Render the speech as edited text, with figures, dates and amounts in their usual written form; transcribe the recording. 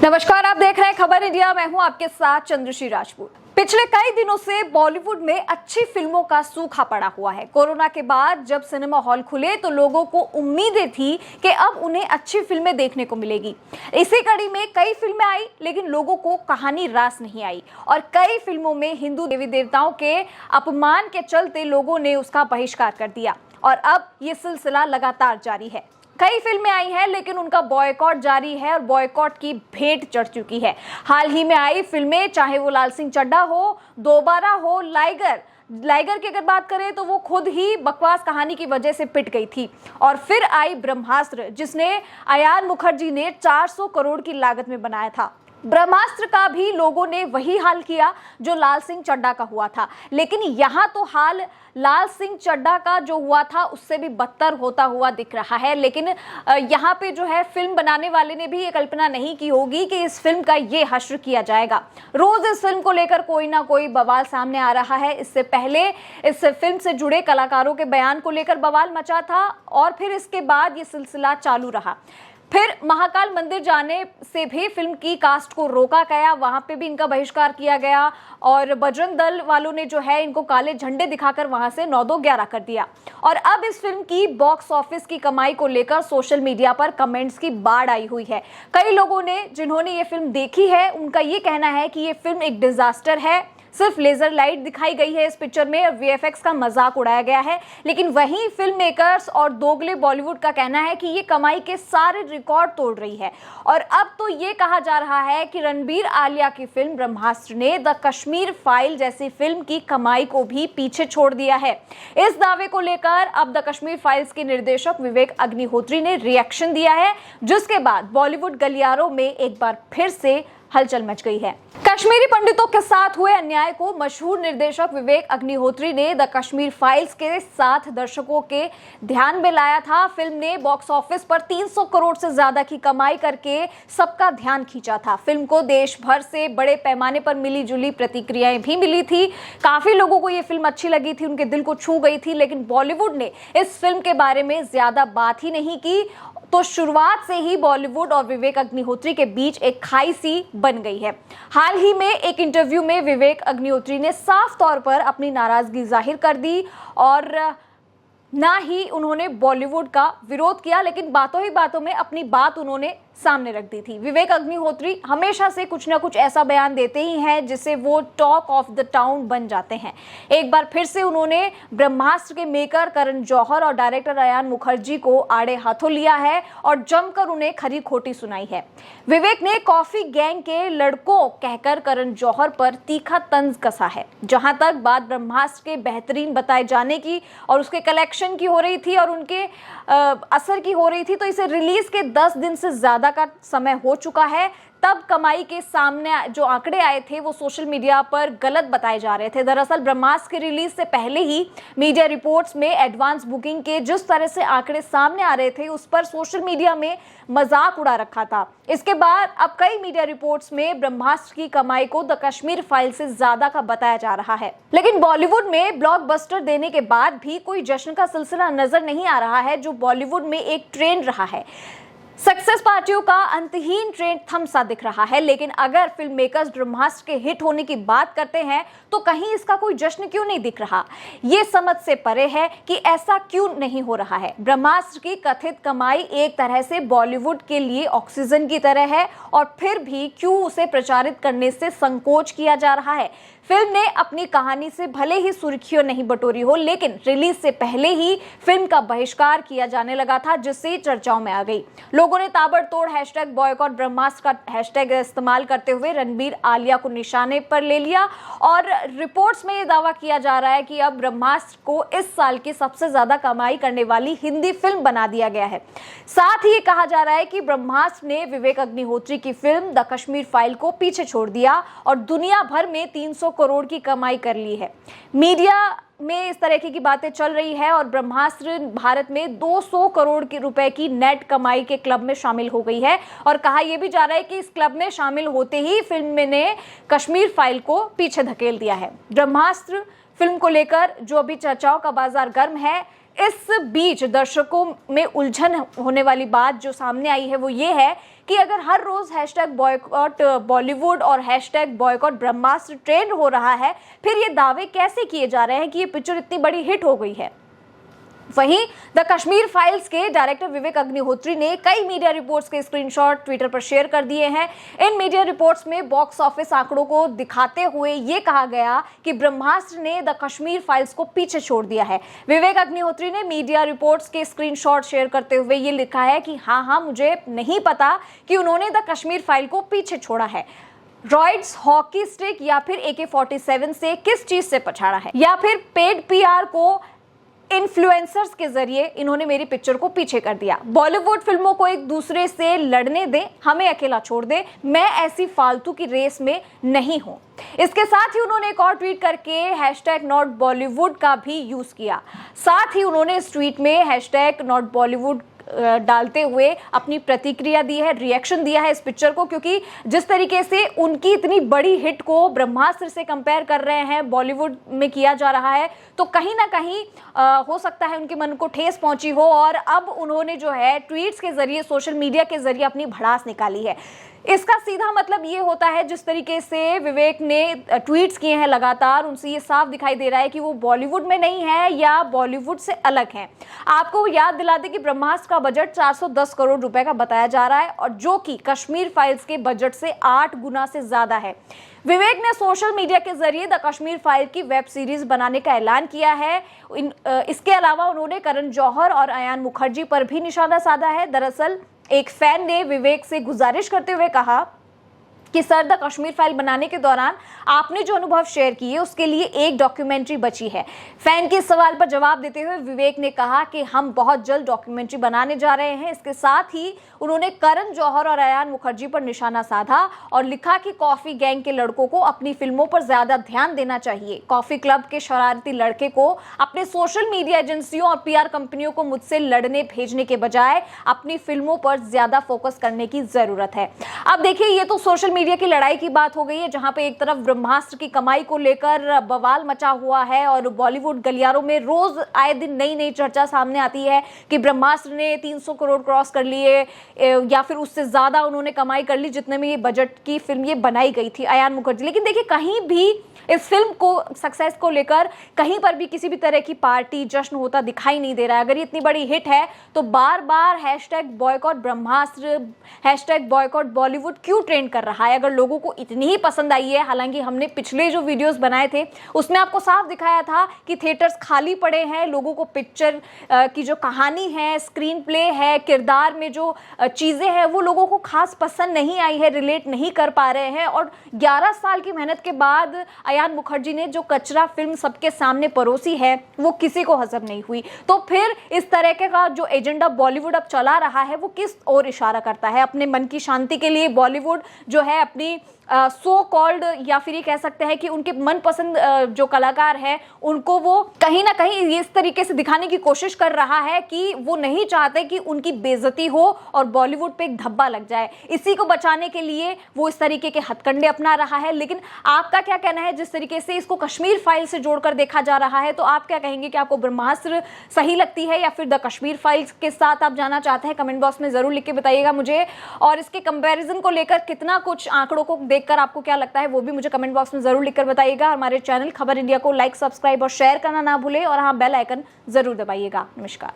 नमस्कार, आप देख रहे हैं खबर इंडिया। मैं हूं आपके साथ चंद्रश्री राजपूत। पिछले कई दिनों से बॉलीवुड में अच्छी फिल्मों का सूखा पड़ा हुआ है। कोरोना के बाद जब सिनेमा हॉल खुले तो लोगों को उम्मीदें थी कि अब उन्हें अच्छी फिल्में देखने को मिलेगी। इसी कड़ी में कई फिल्में आई, लेकिन लोगों को कहानी रास नहीं आई और कई फिल्मों में हिंदू देवी देवताओं के अपमान के चलते लोगों ने उसका बहिष्कार कर दिया और अब ये सिलसिला लगातार जारी है। कई फिल्में आई हैं, लेकिन उनका बॉयकॉट जारी है और बॉयकॉट की भेंट चढ़ चुकी है। हाल ही में आई फिल्में, चाहे वो लाल सिंह चड्ढा हो, दोबारा हो, लाइगर की अगर बात करें तो वो खुद ही बकवास कहानी की वजह से पिट गई थी। और फिर आई ब्रह्मास्त्र, जिसने अयान मुखर्जी ने 400 करोड़ की लागत में बनाया था। ब्रह्मास्त्र का भी लोगों ने वही हाल किया जो लाल सिंह चड्ढा का हुआ था, लेकिन यहाँ तो हाल लाल सिंह चड्ढा का जो हुआ था उससे भी बदतर होता हुआ दिख रहा है। लेकिन यहाँ पे जो है, फिल्म बनाने वाले ने भी ये कल्पना नहीं की होगी कि इस फिल्म का ये हश्र किया जाएगा। रोज इस फिल्म को लेकर कोई ना कोई बवाल सामने आ रहा है। इससे पहले इस फिल्म से जुड़े कलाकारों के बयान को लेकर बवाल मचा था और फिर इसके बाद ये सिलसिला चालू रहा। फिर महाकाल मंदिर जाने से भी फिल्म की कास्ट को रोका गया, वहां पे भी इनका बहिष्कार किया गया और बजरंग दल वालों ने जो है इनको काले झंडे दिखाकर वहां से 9-2-11 कर दिया। और अब इस फिल्म की बॉक्स ऑफिस की कमाई को लेकर सोशल मीडिया पर कमेंट्स की बाढ़ आई हुई है। कई लोगों ने, जिन्होंने ये फिल्म देखी है, उनका ये कहना है कि ये फिल्म एक डिजास्टर है, सिर्फ लेजर लाइट दिखाई गई है इस पिक्चर में और वीएफएक्स का मजाक उड़ाया गया है। लेकिन वहीं फिल्म मेकर्स और दोगले बॉलीवुड का कहना है कि ये कमाई के सारे रिकॉर्ड तोड़ रही है। और अब तो ये कहा जा रहा है कि रणबीर आलिया की फिल्म ब्रह्मास्त्र ने द कश्मीर फाइल जैसी फिल्म की कमाई को भी पीछे छोड़ दिया है। इस दावे को लेकर अब द कश्मीर फाइल्स के निर्देशक विवेक अग्निहोत्री ने रिएक्शन दिया है, जिसके बाद बॉलीवुड गलियारों में एक बार फिर से हलचल मच गई है। कश्मीरी पंडितों के साथ हुए अन्याय को मशहूर निर्देशक विवेक अग्निहोत्री ने द कश्मीर फाइल्स के साथ दर्शकों के ध्यान में लाया था। फिल्म ने बॉक्स ऑफिस पर 300 करोड़ से ज्यादा की कमाई करके सबका ध्यान खींचा था। फिल्म को देश भर से बड़े पैमाने पर मिली जुली प्रतिक्रियाएं भी मिली थी। काफी लोगों को ये फिल्म अच्छी लगी थी, उनके दिल को छू गई थी, लेकिन बॉलीवुड ने इस फिल्म के बारे में ज्यादा बात ही नहीं की। तो शुरुआत से ही बॉलीवुड और विवेक अग्निहोत्री के बीच एक खाई सी बन गई है। हाल ही में एक इंटरव्यू में विवेक अग्निहोत्री ने साफ तौर पर अपनी नाराजगी जाहिर कर दी और ना ही उन्होंने बॉलीवुड का विरोध किया, लेकिन बातों ही बातों में अपनी बात उन्होंने सामने रख दी थी। विवेक अग्निहोत्री हमेशा से कुछ ना कुछ ऐसा बयान देते ही हैं जिससे वो टॉक ऑफ द टाउन बन जाते हैं। एक बार फिर से उन्होंने ब्रह्मास्त्र के मेकर करण जौहर और डायरेक्टर अयान मुखर्जी को आड़े हाथों लिया है और जमकर उन्हें खरी खोटी सुनाई है। विवेक ने कॉफी गैंग के लड़कों कहकर करण जौहर पर तीखा तंज कसा है। जहां तक बात ब्रह्मास्त्र के बेहतरीन बताए जाने की और उसके कलेक्शन की हो रही थी और उनके असर की हो रही थी, तो इसे रिलीज के 10 दिन से ज्यादा का समय हो चुका है। तब कमाई के सामने जो आंकड़े आए थे वो सोशल मीडिया पर गलत बताए जा रहे थे। दरअसल ब्रह्मास्त्र के रिलीज से पहले ही मीडिया रिपोर्ट्स में एडवांस बुकिंग के जिस तरह से आंकड़े सामने आ रहे थे, उस पर सोशल मीडिया में मजाक उड़ा रखा था। इसके बाद अब कई मीडिया रिपोर्ट्स में ब्रह्मास्त्र की कमाई को द कश्मीर फाइल से ज्यादा का बताया जा रहा है। लेकिन बॉलीवुड में ब्लॉकबस्टर देने के बाद भी कोई जश्न का सिलसिला नजर नहीं आ रहा है, जो बॉलीवुड में एक ट्रेंड रहा है। सक्सेस पार्टियों का अंतहीन ट्रेंड थम सा दिख रहा है। लेकिन अगर फिल्म मेकर्स ब्रह्मास्त्र के हिट होने की बात करते हैं तो कहीं इसका कोई जश्न क्यों नहीं दिख रहा? ये समझ से परे है कि ऐसा क्यों नहीं हो रहा है। ब्रह्मास्त्र की कथित कमाई एक तरह से बॉलीवुड के लिए ऑक्सीजन की तरह है और फिर भी क्यों उसे प्रचारित करने से संकोच किया जा रहा है। फिल्म ने अपनी कहानी से भले ही सुर्खियों नहीं बटोरी हो, लेकिन रिलीज से पहले ही फिल्म का बहिष्कार किया जाने लगा था, जिससे चर्चाओं में आ गई। लोगों ने ताबड़तोड़ हैशटैग बॉयकॉट ब्रह्मास्त्र का हैशटैग इस्तेमाल करते हुए रणबीर आलिया को निशाने पर ले लिया और रिपोर्ट्स में यह दावा किया जा रहा है कि अब ब्रह्मास्त्र को इस साल की सबसे ज्यादा कमाई करने वाली हिंदी फिल्म बना दिया गया है। साथ ही कहा जा रहा है कि ब्रह्मास्त्र ने विवेक अग्निहोत्री की फिल्म द कश्मीर फाइल को पीछे छोड़ दिया और दुनिया भर में 300 करोड़ की कमाई कर ली है। मीडिया में इस तरह की बातें चल रही है और ब्रह्मास्त्र भारत में 200 करोड़ के रुपए की नेट कमाई के क्लब में शामिल हो गई है और कहा यह भी जा रहा है कि इस क्लब में शामिल होते ही फिल्म ने कश्मीर फाइल को पीछे धकेल दिया है। ब्रह्मास्त्र फिल्म को लेकर जो अभी चर्चाओं का बाजार गर्म है, इस बीच दर्शकों में उलझन होने वाली बात जो सामने आई है वो ये है कि अगर हर रोज हैशटैग बॉयकॉट बॉलीवुड और हैशटैग बॉयकॉट ब्रह्मास्त्र ट्रेंड हो रहा है, फिर ये दावे कैसे किए जा रहे हैं कि ये पिक्चर इतनी बड़ी हिट हो गई है। वहीं द कश्मीर फाइल्स के डायरेक्टर विवेक अग्निहोत्री ने कई मीडिया रिपोर्ट्स के स्क्रीनशॉट ट्विटर पर शेयर कर दिए हैं। इन मीडिया रिपोर्ट्स में बॉक्स ऑफिस आंकड़ों को दिखाते हुए ये कहा गया कि ब्रह्मास्त्र ने द कश्मीर फाइल्स को पीछे छोड़ दिया है। विवेक अग्निहोत्री ने मीडिया रिपोर्ट्स के स्क्रीनशॉट शेयर करते हुए ये लिखा है कि हाँ, मुझे नहीं पता कि उन्होंने द कश्मीर फाइल को पीछे छोड़ा है। रॉइड्स, हॉकी स्टिक या फिर AK-47 से किस चीज से पछाड़ा है, या फिर पेड PR को इन्फ्लुएंसर्स के जरिए इन्होंने मेरी पिक्चर को पीछे कर दिया। बॉलीवुड फिल्मों को एक दूसरे से लड़ने दें, हमें अकेला छोड़ दे, मैं ऐसी फालतू की रेस में नहीं हूं। इसके साथ ही उन्होंने एक और ट्वीट करके हैशटैग नॉट बॉलीवुड का भी यूज किया। साथ ही उन्होंने इस ट्वीट में हैशटैग नॉट बॉलीवुड डालते हुए अपनी प्रतिक्रिया दी है, रिएक्शन दिया है इस पिक्चर को, क्योंकि जिस तरीके से उनकी इतनी बड़ी हिट को ब्रह्मास्त्र से कंपेयर कर रहे हैं, बॉलीवुड में किया जा रहा है, तो कहीं ना कहीं हो सकता है उनके मन को ठेस पहुंची हो और अब उन्होंने जो है ट्वीट्स के जरिए, सोशल मीडिया के जरिए अपनी भड़ास निकाली है। इसका सीधा मतलब ये होता है, जिस तरीके से विवेक ने ट्वीट्स किए हैं लगातार, उनसे ये साफ दिखाई दे रहा है कि वो बॉलीवुड में नहीं है या बॉलीवुड से अलग हैं। आपको याद दिला दें कि ब्रह्मास्त्र का बजट 410 करोड़ रुपए का बताया जा रहा है और जो कि कश्मीर फाइल्स के बजट से 8 गुना से ज्यादा है। विवेक ने सोशल मीडिया के जरिए द कश्मीर फाइल की वेब सीरीज बनाने का ऐलान किया है। इसके अलावा उन्होंने करण जौहर और अयान मुखर्जी पर भी निशाना साधा है। दरअसल एक फैन ने विवेक से गुजारिश करते हुए कहा कि सर, द कश्मीर फाइल बनाने के दौरान आपने जो अनुभव शेयर किए उसके लिए एक डॉक्यूमेंट्री बची है। फैन के सवाल पर जवाब देते हुए विवेक ने कहा कि हम बहुत जल्द डॉक्यूमेंट्री बनाने जा रहे हैं। इसके साथ ही उन्होंने करण जौहर और अयान मुखर्जी पर निशाना साधा और लिखा कि कॉफी गैंग के लड़कों को अपनी फिल्मों पर ज्यादा ध्यान देना चाहिए। कॉफी क्लब के शरारती लड़के को अपने सोशल मीडिया एजेंसियों और PR कंपनियों को मुझसे लड़ने भेजने के बजाय अपनी फिल्मों पर ज्यादा फोकस करने की जरूरत है। अब देखिए, ये तो सोशल मीडिया की लड़ाई की बात हो गई है, जहां पे एक तरफ ब्रह्मास्त्र की कमाई को लेकर बवाल मचा हुआ है और बॉलीवुड गलियारों में रोज आए दिन नई नई चर्चा सामने आती है कि ब्रह्मास्त्र ने 300 करोड़ क्रॉस कर लिए या फिर उससे ज्यादा उन्होंने कमाई कर ली जितने में ये बजट की फिल्म ये बनाई गई थी, अयान मुखर्जी। लेकिन देखिए, कहीं भी इस फिल्म को सक्सेस को लेकर कहीं पर भी किसी भी तरह की पार्टी जश्न होता दिखाई नहीं दे रहा है। अगर ये इतनी बड़ी हिट है तो बार बार हैशटैग बॉयकॉट ब्रह्मास्त्र, हैशटैग बॉयकॉट बॉलीवुड क्यों ट्रेंड कर रहा है? अगर लोगों को इतनी ही पसंद आई है, हालांकि हमने पिछले जो वीडियोस बनाए थे उसमें आपको साफ दिखाया था कि थिएटर्स खाली पड़े हैं, लोगों को पिक्चर की जो कहानी है, स्क्रीन प्ले है, किरदार में जो चीजें हैं वो लोगों को खास पसंद नहीं आई है, रिलेट नहीं कर पा रहे हैं। और 11 साल की मेहनत के बाद अयान मुखर्जी ने जो कचरा फिल्म सबके सामने परोसी है वो किसी को हजम नहीं हुई। तो फिर इस तरह का जो एजेंडा बॉलीवुड अब चला रहा है वो किस ओर इशारा करता है? अपने मन की शांति के लिए बॉलीवुड जो है अपनी सो कॉल्ड या फिर ये कह सकते हैं कि उनके मनपसंद जो कलाकार हैं उनको वो कहीं ना कहीं इस तरीके से दिखाने की कोशिश कर रहा है कि वो नहीं चाहते कि उनकी बेइज्जती हो और बॉलीवुड पे एक धब्बा लग जाए। इसी को बचाने के लिए वो इस तरीके के हथकंडे अपना रहा है। लेकिन आपका क्या कहना है? जिस तरीके से इसको कश्मीर फाइल से जोड़कर देखा जा रहा है, तो आप क्या कहेंगे कि आपको ब्रह्मास्त्र सही लगती है या फिर द कश्मीर फाइल्स के साथ आप जाना चाहते हैं? कमेंट बॉक्स में जरूर लिख के बताइएगा मुझे। और इसके कंपैरिजन को लेकर कितना कुछ आंकड़ों को देखकर आपको क्या लगता है वो भी मुझे कमेंट बॉक्स में जरूर लिखकर बताइएगा। हमारे चैनल खबर इंडिया को लाइक, सब्सक्राइब और शेयर करना ना भूलें और हाँ, बेल आइकन जरूर दबाइएगा। नमस्कार।